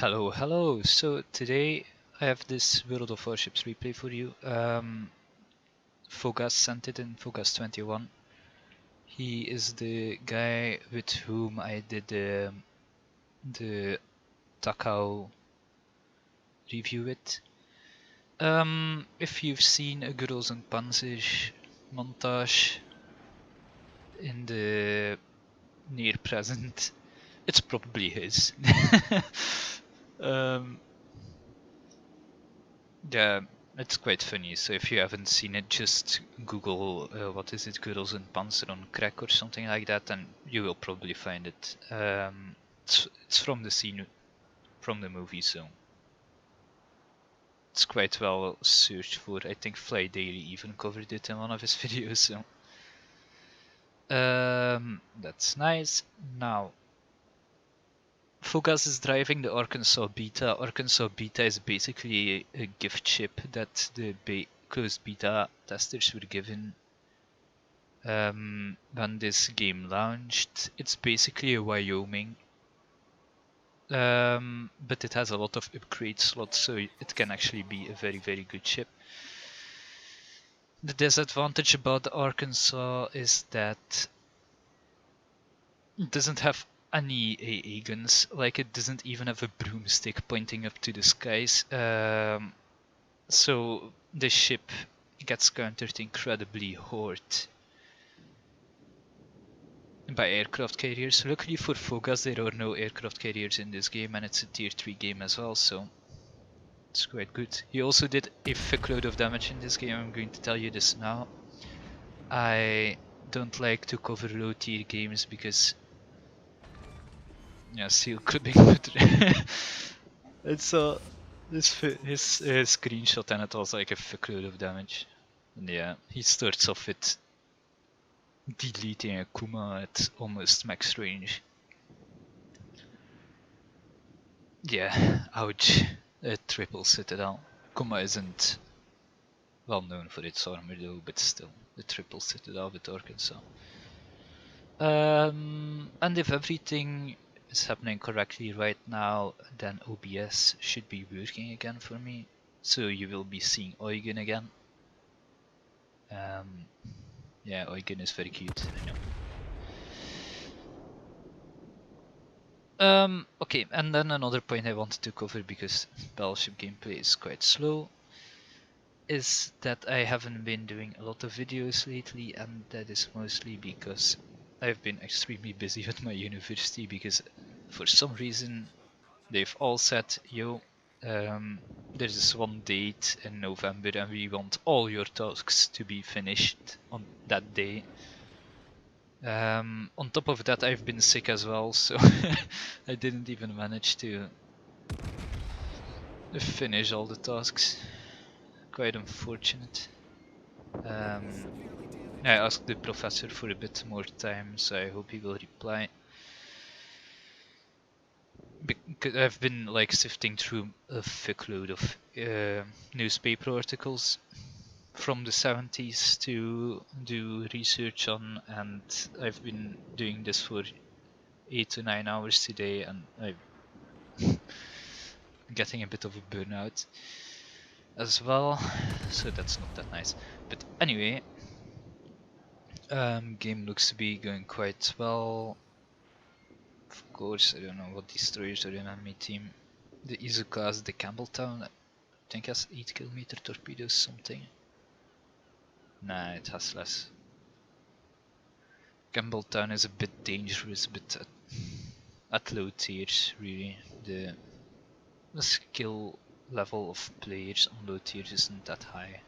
Hello, hello. So today I have this World of Warships replay for you. Fogas sent it in, Fogas21. He is the guy with whom I did the Takao review with. If you've seen a Girls and Panzer montage in the near present, it's probably his. Yeah, it's quite funny. So if you haven't seen it, just Google what is it, Girls in Panzer on crack or something like that, and you will probably find it. It's from the scene from the movie, so it's quite well searched for. I think Fly Daily even covered it in one of his videos. So that's nice. Now, Fugas is driving the Arkansas Beta. Arkansas Beta is basically a gift ship that the closed beta testers were given when this game launched. It's basically a Wyoming, but it has a lot of upgrade slots, so it can actually be a very, very good ship. The disadvantage about the Arkansas is that it doesn't have any AA guns, like it doesn't even have a broomstick pointing up to the skies, so the ship gets countered incredibly hard by aircraft carriers. Luckily for Fogas there are no aircraft carriers in this game, and it's a tier 3 game as well, so it's quite good. He also did a fuckload of damage in this game. I'm going to tell you this now. I don't like to cover low tier games because yeah, seal clipping. It's his screenshot, and it was like a fuckload of damage. And yeah, he starts off with deleting a Kuma at almost max range. Yeah, ouch. A triple citadel. Kuma isn't well known for its armor though, but still, the triple citadel with Arkansas. And if everything is happening correctly right now, then OBS should be working again for me. So you will be seeing Eugen again. Yeah, Eugen is very cute, I know. Okay, and then another point I wanted to cover, because Battleship gameplay is quite slow, is that I haven't been doing a lot of videos lately, and that is mostly because I've been extremely busy with my university, because for some reason they've all said, yo, there's this one date in November and we want all your tasks to be finished on that day. On top of that, I've been sick as well, so I didn't even manage to finish all the tasks. Quite unfortunate. I asked the professor for a bit more time, so I hope he will reply. Because I've been like sifting through a fuckload of newspaper articles from the 70s to do research on, and I've been doing this for 8 to 9 hours today, and I'm getting a bit of a burnout as well, so that's not that nice. But anyway, game looks to be going quite well. Of course, I don't know what destroyers are in enemy team. The Izuka has the Campbelltown, I think has 8km torpedoes something. Nah, it has less. Campbelltown is a bit dangerous, but at low tiers really. The skill level of players on low tiers isn't that high.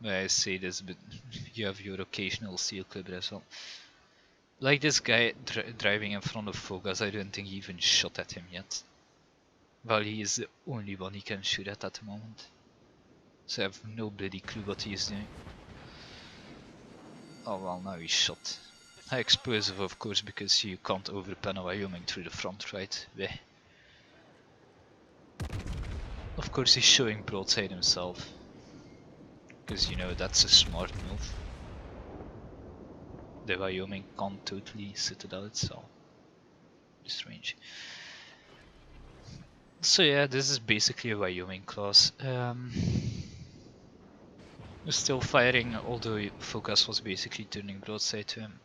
I say this, but you have your occasional seal clipper as well. Like this guy driving in front of Fogas, I don't think he even shot at him yet. Well, he is the only one he can shoot at the moment. So I have no bloody clue what he is doing. Oh well, now he's shot. High explosive, of course, because you can't overpen a Wyoming through the front, right? Bleh. Of course he's showing broadside himself. Because, you know, that's a smart move. the Wyoming can't totally citadel itself. Strange. So yeah, this is basically a Wyoming class. Still firing, although Focus was basically turning broadside to him.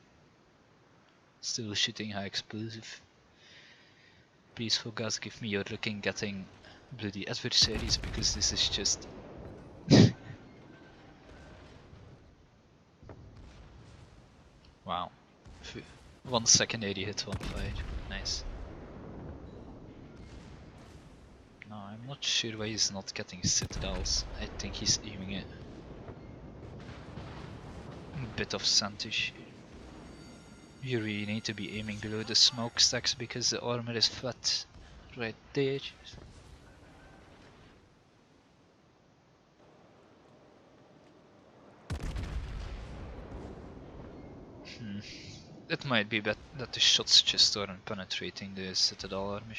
Still shooting high explosive. Please Focus, give me your luck in getting bloody adversaries, because this is just... Wow. 1 second 80 hit, 1 fire. Nice. No, I'm not sure why he's not getting citadels. I think he's aiming it. A bit of Santish. You really need to be aiming below the smokestacks because the armor is flat right there. It might be that the shots just aren't penetrating the citadel armor.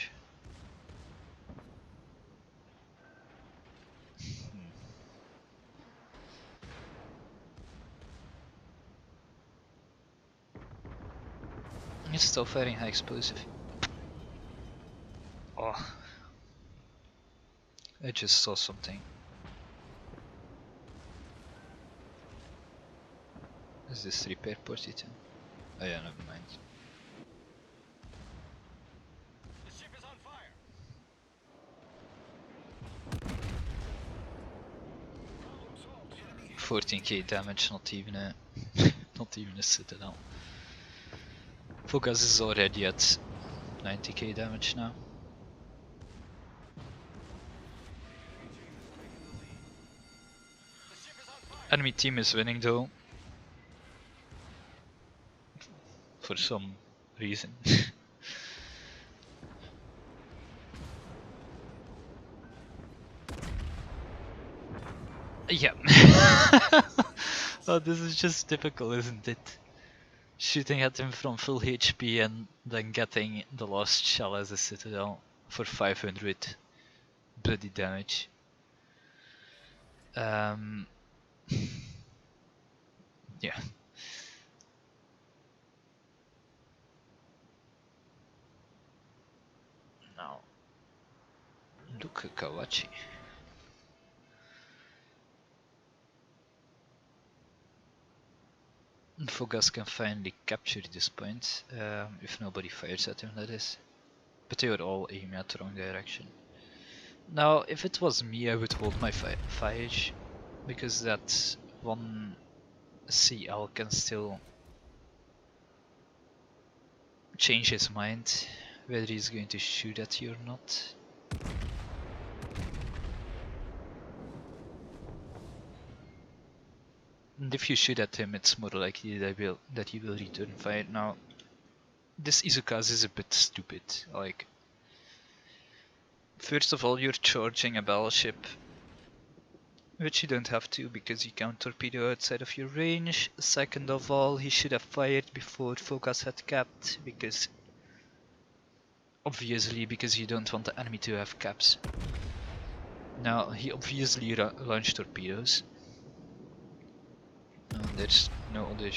He's still firing high explosive. Oh, I just saw something. Is this repair port item? Oh yeah, never mind. The ship is on fire. 14k damage, not even a not even a citadel. Focus is already at 90k damage now. Enemy team is winning though. For some reason. Yeah. Oh, this is just typical, isn't it? Shooting at him from full HP and then getting the last shell as a citadel for 500 bloody damage. Yeah. Now, look at Kawachi. Fogas can finally capture this point, if nobody fires at him, that is. But they were all aiming at the wrong direction. Now, if it was me, I would hold my fire, because that one CL can still change his mind, whether he's going to shoot at you or not. And if you shoot at him, it's more likely that he will return fire. Now, this Izukaze is a bit stupid. Like, first of all, you're charging a battleship, which you don't have to because you can't torpedo outside of your range. Second of all, he should have fired before Focus had capped, because obviously because you don't want the enemy to have caps. Now, he obviously launched torpedoes. There's no other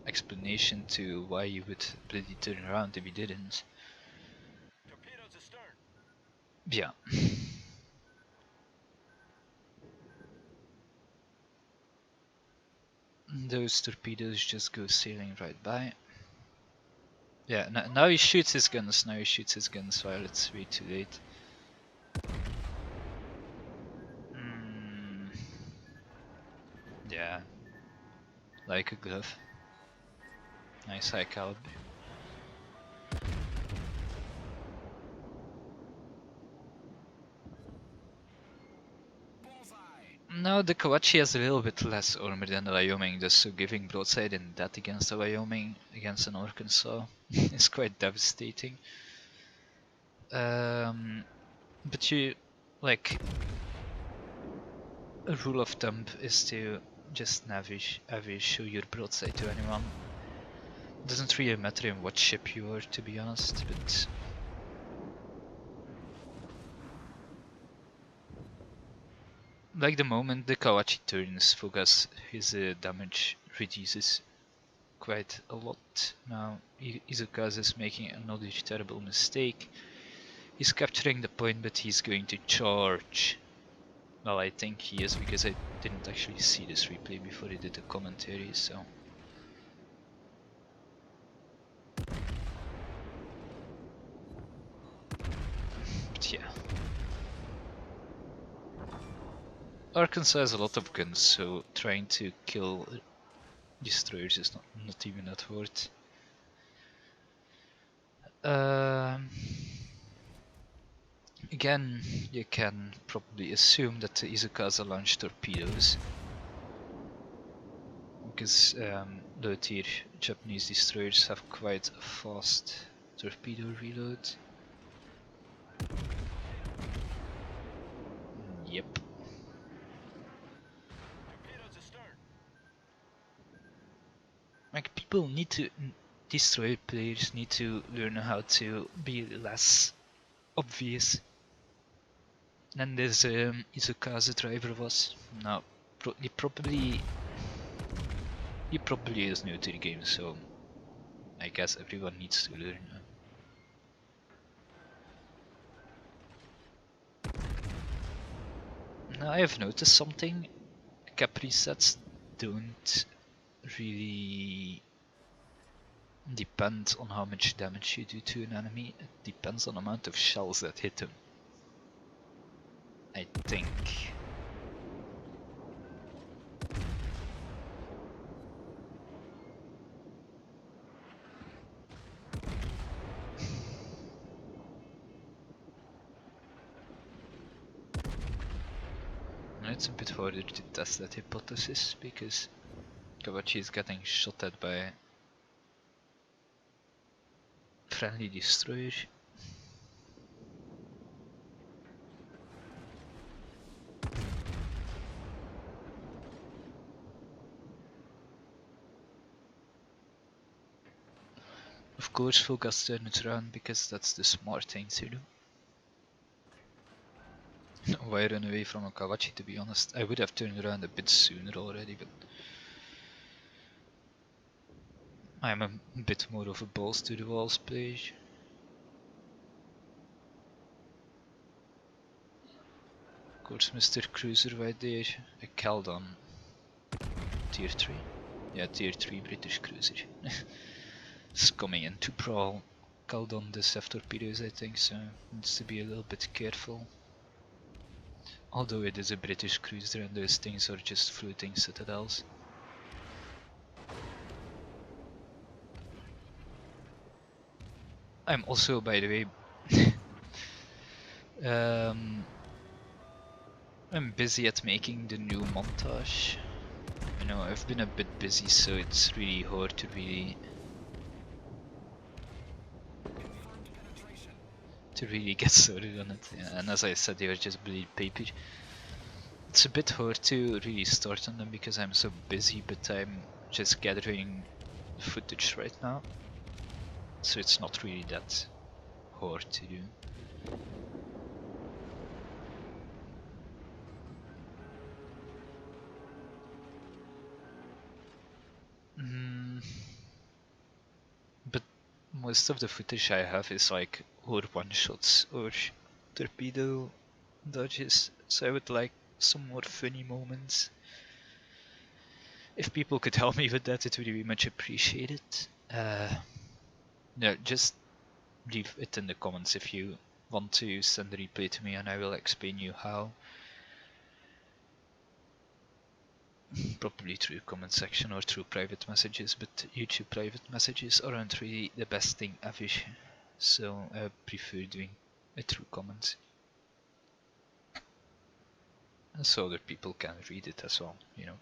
explanation to why you would bloody turn around if he didn't. Torpedoes astern. Yeah. Those torpedoes just go sailing right by. Yeah, now he shoots his guns, while it's way too late. Yeah. Like a glove. Nice high caliber. Now the Kawachi has a little bit less armor than the Wyoming, just so giving broadside in that against the Wyoming, against an Arkansas, is quite devastating. But you, like, a rule of thumb is to just never show your broadside to anyone. Doesn't really matter in what ship you are, to be honest, but like the moment the Kawachi turns, Focus, his damage reduces quite a lot. Now Izukazu is making another terrible mistake. He's capturing the point, but he's going to charge. Well, I think he is, because I didn't actually see this replay before he did the commentary, so... But yeah. Arkansas has a lot of guns, so trying to kill destroyers is not even that hard. Again, you can probably assume that the Izukaza launch torpedoes, because low-tier Japanese destroyers have quite a fast torpedo reload. Yep. Torpedoes astern. Like, people need to, destroyer players need to learn how to be less obvious than this Izukaza driver was. Now, he probably is new to the game, so I guess everyone needs to learn. Now I have noticed something. Capri sets don't really depend on how much damage you do to an enemy. It depends on the amount of shells that hit him, I think. It's a bit harder to test that hypothesis, because Kawachi is getting shot at by friendly destroyer. Of course, focus turn it around, because that's the smart thing to do. Why run away from a Kawachi, to be honest? I would have turned around a bit sooner already, but I'm a bit more of a balls to the walls player. Of course, Mr. Cruiser right there, a Caldon. Tier 3? Yeah, Tier 3 British cruiser. It's coming in to prowl. Caldon does have torpedoes, I think, so needs to be a little bit careful. Although it is a British cruiser and those things are just floating citadels. I'm also, by the way, I'm busy at making the new montage. You know, I've been a bit busy, so it's really hard to really get started on it. Yeah, and as I said, they are just bleed paper. It's a bit hard to really start on them because I'm so busy, but I'm just gathering footage right now, so it's not really that hard to do. But most of the footage I have is like or one shots or torpedo dodges, so I would like some more funny moments. If people could help me with that, it would be much appreciated. Yeah, just leave it in the comments if you want to send the replay to me and I will explain you how. Probably through comment section or through private messages, but YouTube private messages aren't really the best thing ever, so I prefer doing it through comments. And so other people can read it as well, you know.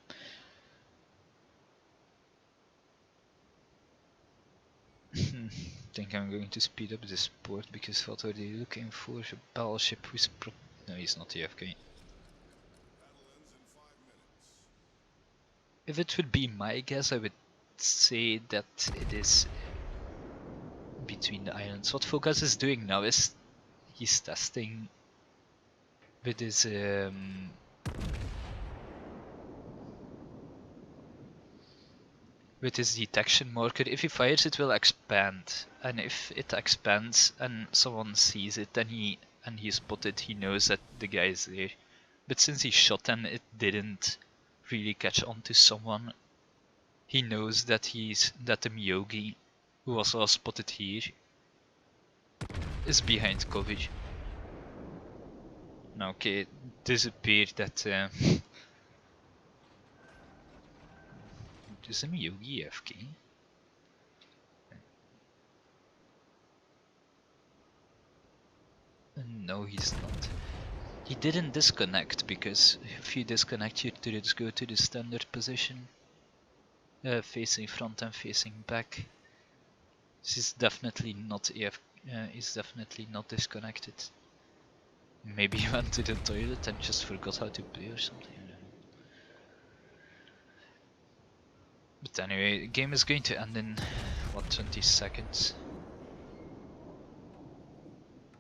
Think I'm going to speed up this port because what are they looking for? A battleship who's no, he's not AFK. If it would be my guess, I would say that it is between the islands. What Focus is doing now is he's testing with his with his detection marker. If he fires, it will expand, and if it expands and someone sees it and he spotted, he knows that the guy is there. But since he shot and it didn't really catch on to someone, he knows that the Myogi, who was also spotted here, is behind cover. Now, okay, it disappeared that is a Myogi AFK? No, he's not. He didn't disconnect, because if you disconnect, your turrets go to the standard position, facing front and facing back. This is definitely not he's definitely not disconnected. Maybe he went to the toilet and just forgot how to play or something. I don't know. But anyway, the game is going to end in what, 20 seconds.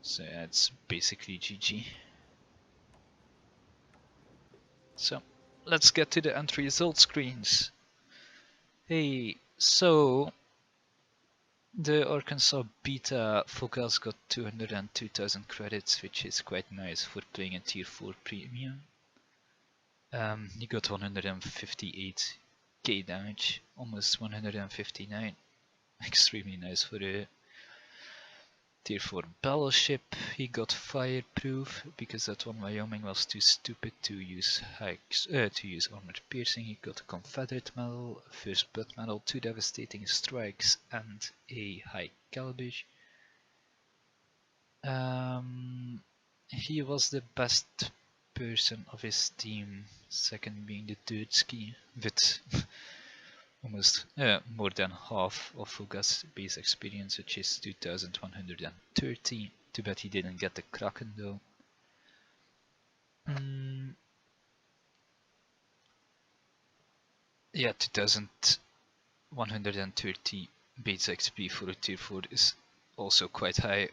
So yeah, it's basically GG. So let's get to the end result screens. Hey, so the Arkansas Beta Focus got 202,000 credits, which is quite nice for playing a tier 4 premium. He got 158k damage, almost 159. Extremely nice for a tier 4 battleship. He got fireproof because that one Wyoming was too stupid to use armor piercing. He got a Confederate medal, first blood medal, 2 devastating strikes, and a high caliber. He was the best person of his team, second being the Dirtski, with almost more than half of Fuga's base experience, which is 2130. Too bad he didn't get the Kraken though. Yeah, 2130 base XP for a tier 4 is also quite high.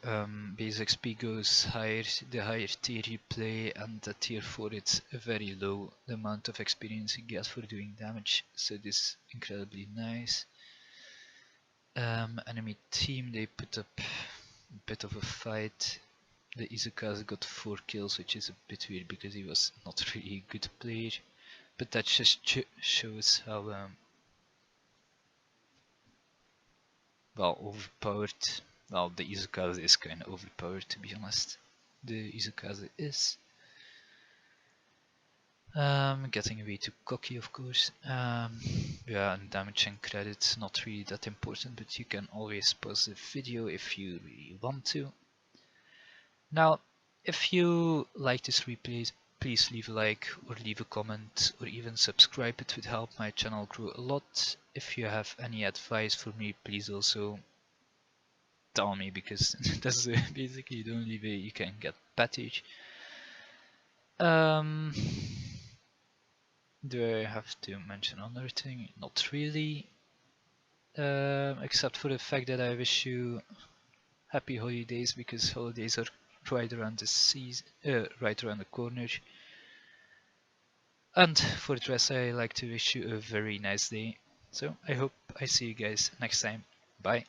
Base XP goes higher the higher tier you play, and the tier 4 it's very low, the amount of experience you get for doing damage, so this is incredibly nice. Enemy team, they put up a bit of a fight. The Izuka's got 4 kills, which is a bit weird because he was not really a good player, but that just shows how well overpowered. Well, the Izukaze is kind of overpowered, to be honest. The Izukaze is. Getting way too cocky, of course. Yeah, and damage and credits, not really that important, but you can always pause the video if you really want to. Now, if you like this replay, please leave a like or leave a comment or even subscribe. It would help my channel grow a lot. If you have any advice for me, please also tell me, because that's basically the only way you can get better. Do I have to mention another thing? Not really. Except for the fact that I wish you happy holidays, because holidays are right around the season, right around the corner. And for the rest, I like to wish you a very nice day. So I hope I see you guys next time. Bye.